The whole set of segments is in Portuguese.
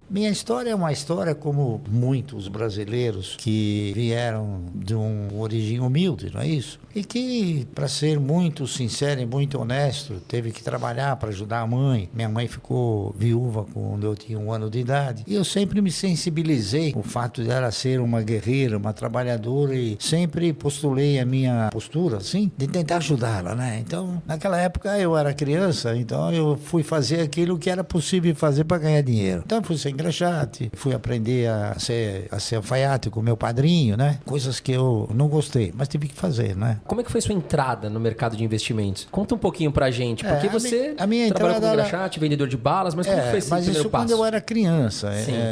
Minha história é uma história como muitos brasileiros que vieram de uma origem humilde, não é isso? E que, para ser muito sincero e muito honesto, teve que trabalhar para ajudar a mãe. Minha mãe ficou viúva quando eu tinha 1 ano de idade. E eu sempre me sensibilizei com o fato dela ser uma guerreira, uma trabalhadora, e sempre postulei a minha postura, assim, de tentar ajudá-la, né? Então, naquela época eu era criança, então eu fui fazer aquilo que era possível fazer para ganhar dinheiro. Então, eu fui ser engraxate, fui aprender a ser alfaiate com meu padrinho, né? Coisas que eu não gostei, mas tive que fazer, né? Como é que foi sua entrada no mercado de investimentos? Conta um pouquinho pra gente, porque você a minha trabalhou entrada como engraxate, vendedor de balas, mas como foi esse mas primeiro isso passo? quando eu era criança.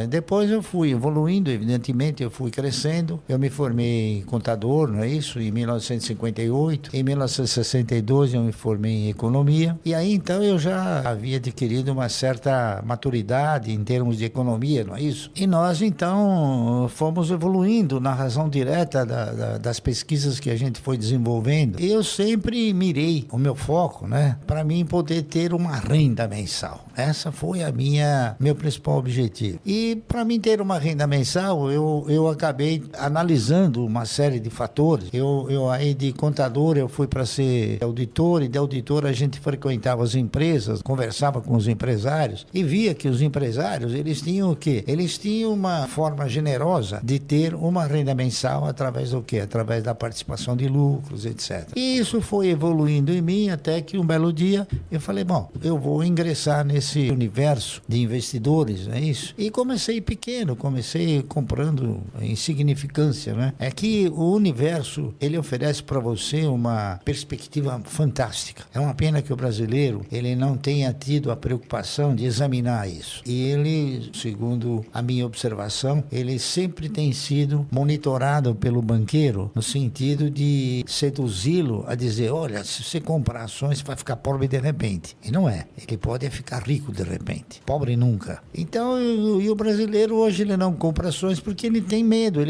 Depois eu fui evoluindo, evidentemente, eu fui crescendo. Eu me formei contador, não é isso? Em 1958. Em 1962 eu me formei em economia. E aí então eu já havia adquirido uma certa maturidade em termos de economia, não é isso? E nós então fomos evoluindo na razão direta das pesquisas que a gente foi desenvolvendo. E eu sempre mirei o meu foco, né, para mim poder ter uma renda mensal. Essa foi meu principal objetivo. E para mim ter uma renda mensal, eu acabei analisando uma série de fatores. Eu aí de contador eu fui para ser auditor, e de auditor a gente frequentava as empresas, conversava com os empresários e via que os empresários, eles tinham o quê? Eles tinham uma forma generosa de ter uma renda mensal através do quê? Através da participação de lucros, etc. E isso foi evoluindo em mim até que um belo dia eu falei, bom, eu vou ingressar nesse universo de investidores, é isso? E comecei pequeno, comecei comprando insignificância, né? É que o universo, ele oferece para você uma perspectiva fantástica. É uma pena que o brasileiro, ele não tenha tido a preocupação de examinar isso. E ele, segundo a minha observação, ele sempre tem sido monitorado pelo banqueiro no sentido de seduzi-lo a dizer, olha, se você comprar ações, você vai ficar pobre de repente. E não é. Ele pode ficar rico de repente. Pobre nunca. Então, e o brasileiro hoje ele não compra ações porque ele tem medo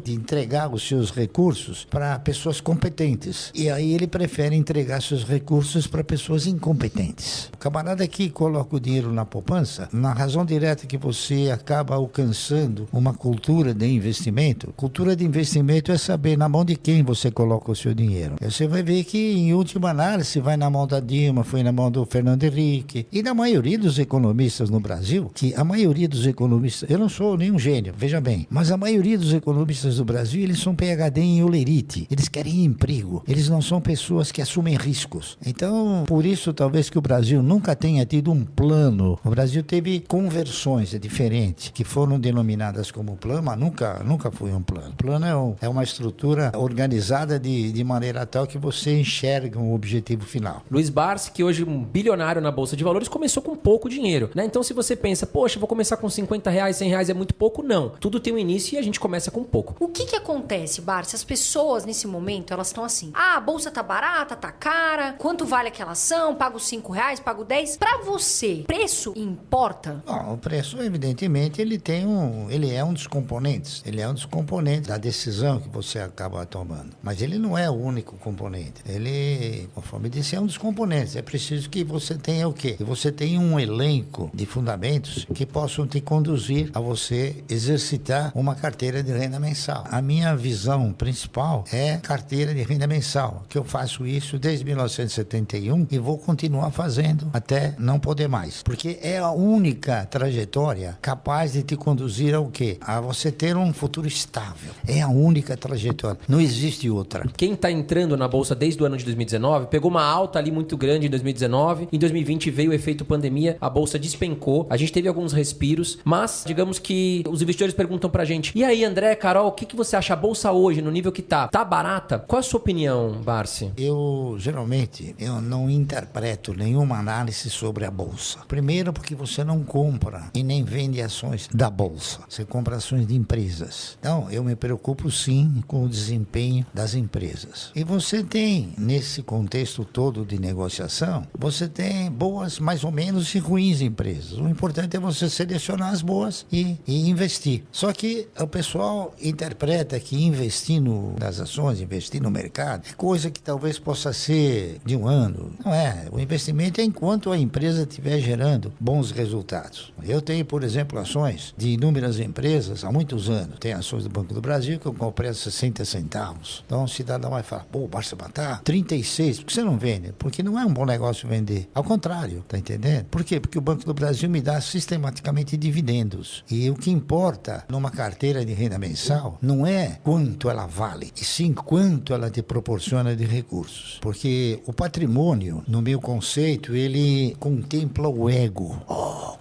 de entregar os seus recursos para pessoas competentes. E aí ele prefere entregar seus recursos para pessoas incompetentes. O camarada que coloca o dinheiro na poupança, na razão direta que você acaba alcançando uma cultura de investimento. Cultura de investimento é saber na mão de quem você coloca o seu dinheiro. Você vai ver que, em última análise, vai na mão da Dilma, foi na mão do Fernando Henrique e da maioria dos economistas no Brasil, que a maioria dos economistas, eu não sou nenhum gênio, veja bem, mas a maioria dos economistas do Brasil, eles são PhD em olerite, eles querem emprego, eles não são pessoas que assumem riscos. Então, por isso, talvez que o Brasil nunca tenha tido um plano. O Brasil teve conversões, é diferente, que foram denominadas como plano, mas nunca foi um plano. Plano é uma estrutura organizada de maneira tal que você enxerga um objetivo final. Luiz Barsi, que hoje é um bilionário na Bolsa de Valores, começou com pouco dinheiro, né? Então, se você pensa, poxa, vou começar com R$50, R$100 é muito pouco, não. Tudo tem um início e a gente começa com pouco. O que acontece, Barsi? As pessoas, nesse momento, elas estão assim, a bolsa tá barata, tá cara, quanto vale aquela ação? Pago R$5, pago 10. Pra você, preço importa? Bom, o preço, evidentemente, ele é um dos componentes. Ele é um dos componentes da decisão que você acaba tomando. Mas ele não é o único componente. Ele, conforme disse, é um dos componentes. É preciso que você tenha o quê? Que você tenha um elenco de fundamentos que possam te conduzir a você exercitar uma carteira de renda mensal. A minha visão principal é carteira de renda mensal, que eu faço isso desde 1971 e vou continuar fazendo até não poder mais. Porque é a única trajetória capaz de te conduzir ao quê? A você ter um futuro estável. É a única trajetória. Não existe outra. Quem está entrando na Bolsa desde o ano de 2019, pegou uma alta ali muito grande em 2019. Em 2020 veio o efeito pandemia, a Bolsa despencou. A gente teve alguns respiros, mas digamos que os investidores perguntam pra gente, e aí, André, Carol, o que você acha a Bolsa hoje, no nível que tá? Tá barata? Qual a sua opinião, Barsi? Geralmente, eu não interpreto nenhuma análise sobre a Bolsa. Primeiro, porque você não compra e nem vende ações da Bolsa. Você compra ações de empresas. Então, eu me preocupo sim com o desempenho das empresas. E você tem, nesse contexto todo de negociação, você tem boas, mais ou menos, e ruins empresas. O importante é você selecionar as boas e investir. Só que o pessoal interpreta que investir nas ações, investir no mercado, é coisa que talvez possa ser de um ano. Não é. O investimento é enquanto a empresa estiver gerando bons resultados. Eu tenho, por exemplo, ações de inúmeras empresas há muitos anos. Tem ações do Banco do Brasil que eu comprei a 60 centavos. Então o cidadão vai falar, pô, Barça matar 36, por que você não vende? Porque não é um bom negócio vender. Ao contrário, tá entendendo? Por quê? Porque o Banco do Brasil me dá sistematicamente dividendos. E o que importa numa carteira de renda mensal não é quanto ela vale, e sim quanto ela te proporciona de recursos. Porque o patrimônio, no meu conceito, ele contempla o ego.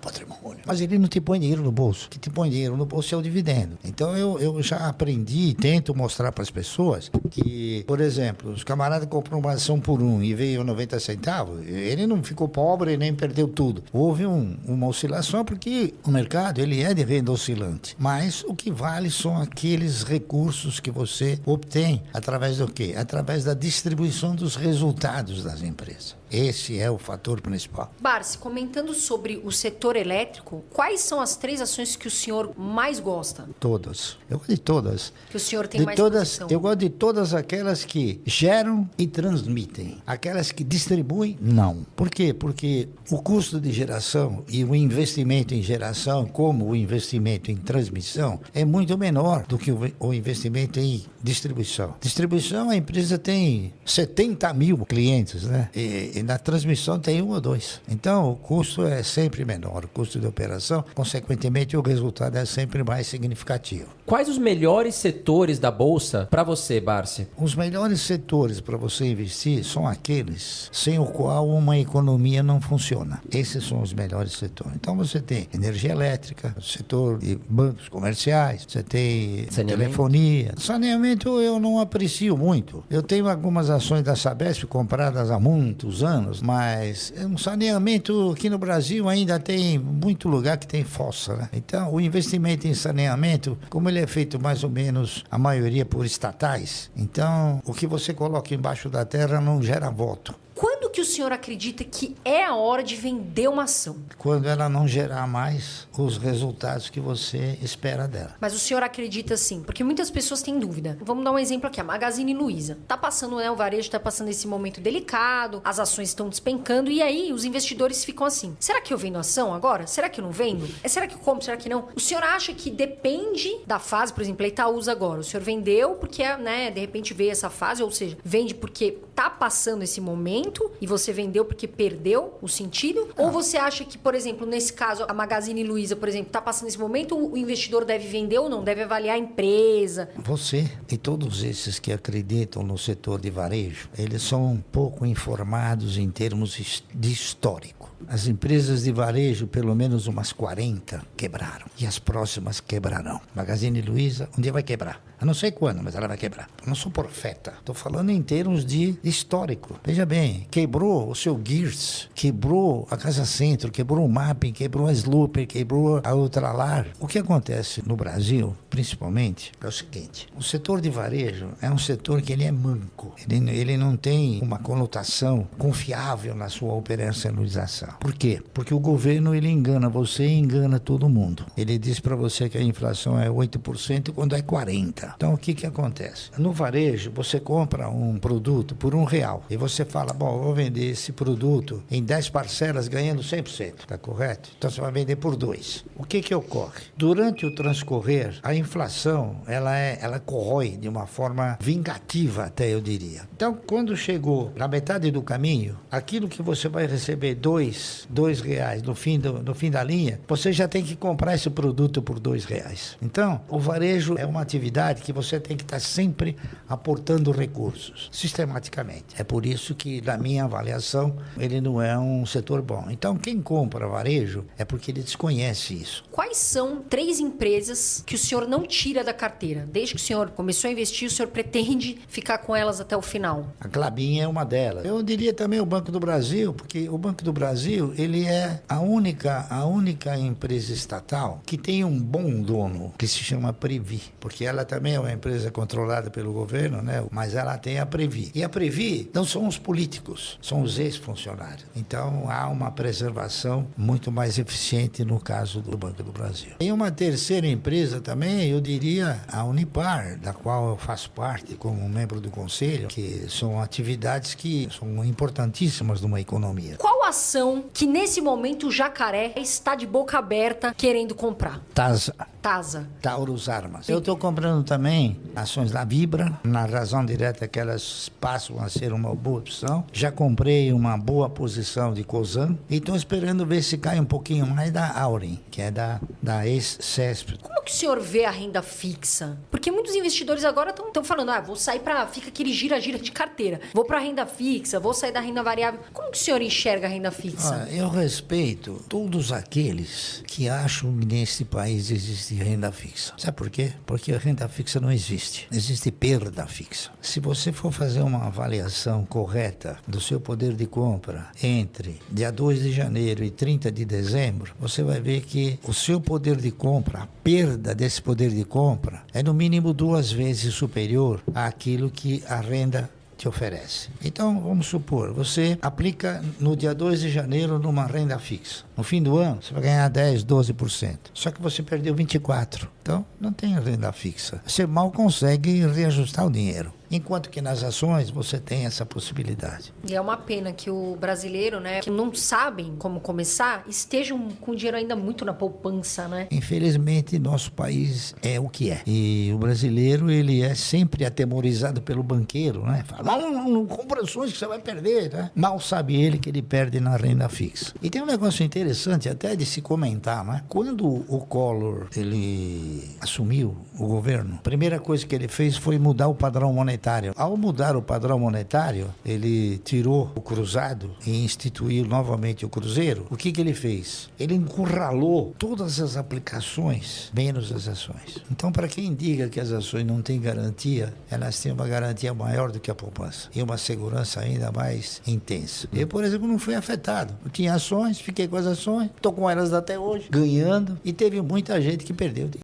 Patrimônio. Mas ele não te põe dinheiro no bolso. O que te põe dinheiro no bolso é o dividendo. Então eu já aprendi e tento mostrar para as pessoas que, por exemplo, os camaradas compram uma ação por 1 e veio 90 centavos, ele não ficou pobre nem perdeu tudo. Houve uma oscilação porque o mercado ele é de renda oscilante. Mas o que vale são aqueles recursos que você obtém através do quê? Através da distribuição dos resultados das empresas. Esse é o fator principal. Barsi, comentando sobre o setor elétrico, quais são as 3 ações que o senhor mais gosta? Todas. Eu gosto de todas. Que o senhor tem de mais todas, posição? Eu gosto de todas aquelas que geram e transmitem. Aquelas que distribuem, não. Por quê? Porque o custo de geração e o investimento em geração, como o investimento em transmissão, é muito menor do que o investimento em distribuição. Distribuição, a empresa tem 70 mil clientes, né? E na transmissão tem 1 ou 2. Então, o custo é sempre menor. O custo de operação, consequentemente, o resultado é sempre mais significativo. Quais os melhores setores da Bolsa para você, Barsi? Os melhores setores para você investir são aqueles sem o qual uma economia não funciona. Esses são os melhores setores. Então, você tem energia elétrica, setor de bancos comerciais, você tem telefonia. Saneamento eu não aprecio muito. Eu tenho algumas ações da Sabesp compradas há muitos anos, mas um saneamento aqui no Brasil ainda tem muito lugar que tem fossa, né? Então, o investimento em saneamento, como ele é feito mais ou menos, a maioria por estatais, então, o que você coloca embaixo da terra não gera voto. Quando que o senhor acredita que é a hora de vender uma ação? Quando ela não gerar mais os resultados que você espera dela. Mas o senhor acredita assim? Porque muitas pessoas têm dúvida. Vamos dar um exemplo aqui, a Magazine Luiza. Tá passando, né, o varejo tá passando esse momento delicado, as ações estão despencando e aí os investidores ficam assim, será que eu vendo ação agora? Será que eu não vendo? Será que eu compro? Será que não? O senhor acha que depende da fase, por exemplo, a Itaúsa agora, o senhor vendeu porque, né, de repente veio essa fase, ou seja, vende porque tá passando esse momento e você vendeu porque perdeu o sentido? Ou você acha que, por exemplo, nesse caso, a Magazine Luiza, por exemplo, está passando esse momento, o investidor deve vender ou não? Deve avaliar a empresa? Você e todos esses que acreditam no setor de varejo, eles são pouco informados em termos de histórico. As empresas de varejo, pelo menos umas 40, quebraram. E as próximas quebrarão. Magazine Luiza, um dia vai quebrar. Eu não sei quando, mas ela vai quebrar. Eu não sou profeta. Estou falando em termos de histórico. Veja bem, quebrou o seu Gears, quebrou a Casa Centro, quebrou o Mapping, quebrou a Slooper, quebrou a Ultralar. O que acontece no Brasil, principalmente, é o seguinte. O setor de varejo é um setor que ele é manco. Ele não tem uma conotação confiável na sua operacionalização. Por quê? Porque o governo ele engana você e engana todo mundo. Ele diz para você que a inflação é 8% quando é 40%. Então o que acontece? No varejo você compra um produto por R$1 e você fala, bom, eu vou vender esse produto em 10 parcelas ganhando 100%, tá correto? Então você vai vender por 2. O que ocorre? Durante o transcorrer, a inflação ela corrói de uma forma vingativa até eu diria. Então quando chegou na metade do caminho, aquilo que você vai receber R$2 no fim da linha, você já tem que comprar esse produto por R$2. Então, o varejo é uma atividade que você tem que estar sempre aportando recursos, sistematicamente. É por isso que, na minha avaliação, ele não é um setor bom. Então, quem compra varejo é porque ele desconhece isso. Quais são 3 empresas que o senhor não tira da carteira? Desde que o senhor começou a investir, o senhor pretende ficar com elas até o final? A Klabin é uma delas. Eu diria também o Banco do Brasil, porque o Banco do Brasil, ele é a única empresa estatal que tem um bom dono, que se chama Previ, porque ela também é uma empresa controlada pelo governo, né? Mas ela tem a Previ. E a Previ escrevi não são os políticos, são os ex-funcionários. Então, há uma preservação muito mais eficiente no caso do Banco do Brasil. Tem uma terceira empresa também, eu diria a Unipar, da qual eu faço parte como membro do conselho, que são atividades que são importantíssimas numa economia. Qual ação que nesse momento o Jacaré está de boca aberta querendo comprar? TASA. Taurus Armas. Eu estou comprando também ações da Vibra, na razão direta que elas passam a ser uma boa opção. Já comprei uma boa posição de Cosan e estou esperando ver se cai um pouquinho mais da Auren, que é da ex-CESP. Como que o senhor vê a renda fixa? Porque muitos investidores agora estão falando, vou sair fica aquele gira-gira de carteira. Vou para a renda fixa, vou sair da renda variável. Como que o senhor enxerga a renda fixa? Eu respeito todos aqueles que acham que nesse país existe renda fixa. Sabe por quê? Porque a renda fixa não existe. Existe perda fixa. Se você for fazer uma avaliação correta do seu poder de compra entre dia 2 de janeiro e 30 de dezembro, você vai ver que o seu poder de compra, a perda desse poder de compra, é no mínimo 2 vezes superior àquilo que a renda te oferece. Então, vamos supor, você aplica no dia 2 de janeiro numa renda fixa. No fim do ano, você vai ganhar 10%, 12%. Só que você perdeu 24%. Então, não tem renda fixa. Você mal consegue reajustar o dinheiro. Enquanto que nas ações você tem essa possibilidade. E é uma pena que o brasileiro, que não sabem como começar, estejam com o dinheiro ainda muito na poupança, né? Infelizmente, nosso país é o que é. E o brasileiro, ele é sempre atemorizado pelo banqueiro, né? Fala, não compra ações que você vai perder, né? Mal sabe ele que ele perde na renda fixa. E tem um negócio interessante até de se comentar, né? Quando o Collor, ele assumiu o governo, a primeira coisa que ele fez foi mudar o padrão monetário. Ao mudar o padrão monetário, ele tirou o cruzado e instituiu novamente o cruzeiro. O que ele fez? Ele encurralou todas as aplicações, menos as ações. Então, para quem diga que as ações não têm garantia, elas têm uma garantia maior do que a poupança e uma segurança ainda mais intensa. Eu, por exemplo, não fui afetado. Eu tinha ações, fiquei com as ações, estou com elas até hoje, ganhando, e teve muita gente que perdeu.